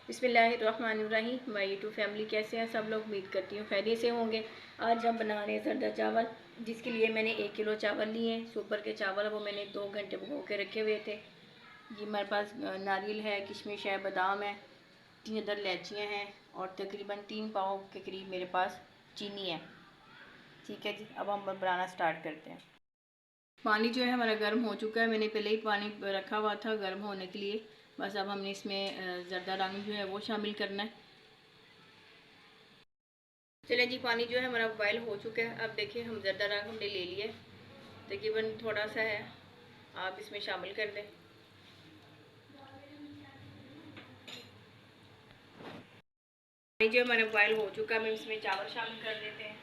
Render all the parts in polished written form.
बिस्मिल्लाहिर्रहमानिर्रहीम। My YouTube family, कैसे हैं सब लोग? उम्मीद करती हूँ खैरियत से होंगे। आज हम बना रहे हैं जर्दा चावल, जिसके लिए मैंने 1 किलो चावल लिए हैं। सुपर के चावल वो मैंने 2 घंटे भिगो के रखे हुए थे। ये हमारे पास नारियल है, किशमिश है, बादाम है, 3 अदर इलायचियाँ हैं और तकरीबन 3 पाव के करीब मेरे पास चीनी है। ठीक है जी, अब हम बनाना स्टार्ट करते हैं। पानी जो है हमारा गर्म हो चुका है। मैंने पहले ही पानी रखा हुआ था गर्म होने के लिए। बस अब हमने इसमें ज़र्दा रंग जो है वो शामिल करना है। चलिए जी, पानी जो है हमारा बॉयल हो चुका है। अब देखिए, हम ज़र्दा रंग हमने ले लिया है, तकरीबन थोड़ा सा है, आप इसमें शामिल कर दें। पानी जो हमारा बॉयल हो चुका है, हम इसमें चावल शामिल कर देते हैं।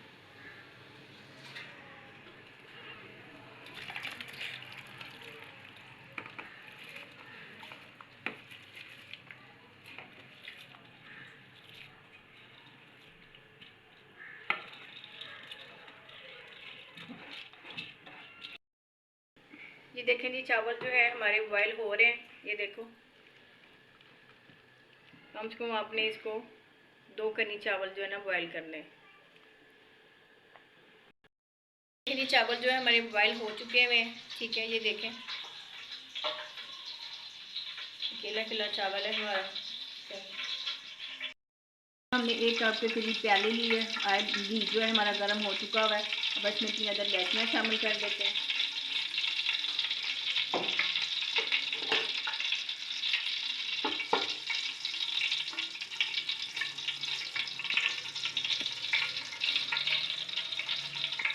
ये देखें जी, चावल जो है हमारे बॉयल हो रहे हैं। ये देखो, कम से कम आपने इसको 2 कनी चावल जो है ना बॉयल करने हैं। ये चावल जो है हमारे बॉयल हो चुके हैं। ठीक है, ये देखें, अकेला अकेला चावल है हमारा। हमने 1 कप के करीब प्याले लिए है। घी जो है हमारा गर्म हो चुका हुआ है। अब इसमें 3 अदर इलायचियाँ शामिल कर देते हैं।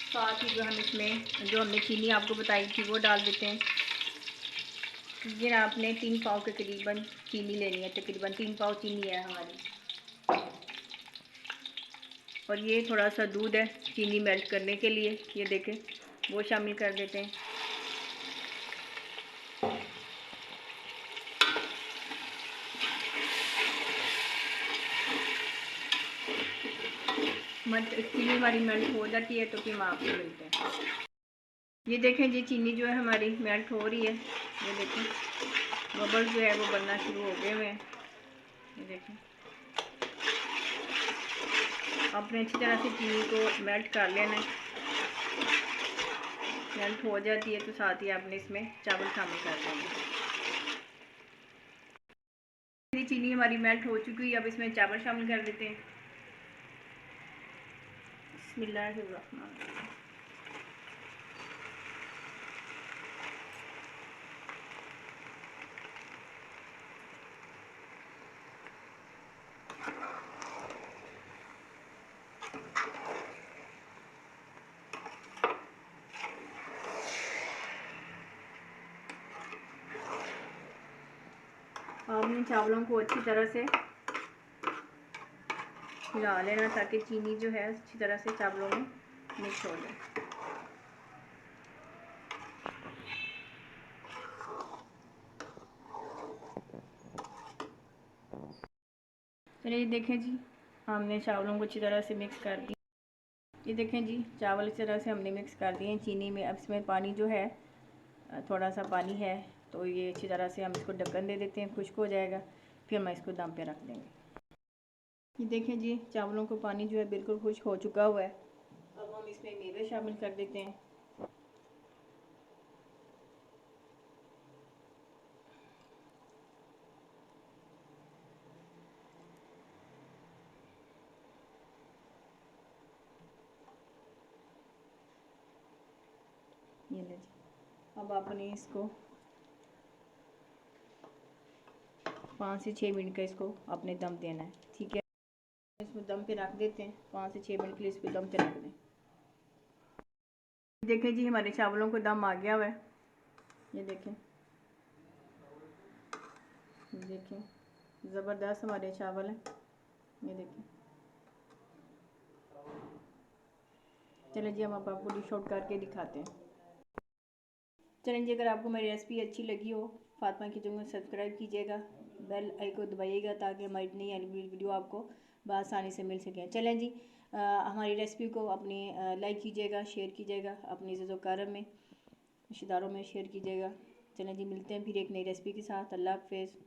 साथ ही जो हम इसमें जो हमने चीनी आपको बताई थी वो डाल देते हैं। ये आपने 3 पाव के करीबन चीनी लेनी है, तकरीबन 3 पाव चीनी है हमारी। और ये थोड़ा सा दूध है चीनी मेल्ट करने के लिए, ये देखें, वो शामिल कर देते हैं। चीनी हमारी मेल्ट हो जाती है तो फिर हम आपको मिलते हैं। ये देखें जी, चीनी जो है हमारी मेल्ट हो रही है। ये देखें, बबल्स जो है वो बनना शुरू हो गए हुए हैं। ये देखें, आपने अच्छी तरह से चीनी को मेल्ट कर लेना है। मेल्ट हो जाती है तो साथ ही आपने इसमें चावल शामिल कर देना। चीनी हमारी मेल्ट हो चुकी है, अब इसमें चावल शामिल कर देते हैं। बिस्मिल्लाहिर्रहमानिर्रहीम। आपने चावलों को अच्छी तरह से हिला लेना ताकि चीनी जो है अच्छी तरह से चावलों में मिक्स हो जाए। चलिए, ये देखें जी, हमने चावलों को अच्छी तरह से मिक्स कर दिया। ये देखें जी, चावल इस तरह से हमने मिक्स कर दिए हैं चीनी में। अब इसमें पानी जो है, थोड़ा सा पानी है, तो ये अच्छी तरह से हम इसको ढक्कन दे देते हैं, खुश्क हो जाएगा, फिर हम इसको दम पे रख देंगे। ये देखें जी, चावलों को पानी जो है बिल्कुल खुश्क हो चुका हुआ है। अब हम इसमें मेवे शामिल कर देते हैं। ये ले जी, अब आपने इसको 5 से 6 मिनट का इसको अपने दम देना है। ठीक है, इसको दम पे रख देते हैं। 5 से 6 मिनट के लिए इसको दम पे रख दें। देखें जी, हमारे चावलों को दम आ गया हुआ है। ये देखें, देखें, ज़बरदस्त हमारे चावल हैं। ये देखें। चलें जी, हम अब आपको डिश आउट करके दिखाते हैं। चलें जी, अगर आपको मेरी रेसिपी अच्छी लगी हो, फातिमा किचन को सब्सक्राइब कीजिएगा, बेल आइकन दबाइएगा ताकि हमारी नई आने वाली वीडियो आपको बआसानी से मिल सके। चलें जी, हमारी रेसिपी को अपने लाइक कीजिएगा, शेयर कीजिएगा, अपनी इज़्ज़त-ओ-करम में, रिश्तेदारों में शेयर कीजिएगा। चलें जी, मिलते हैं फिर एक नई रेसिपी के साथ। अल्लाह हाफ़िज़।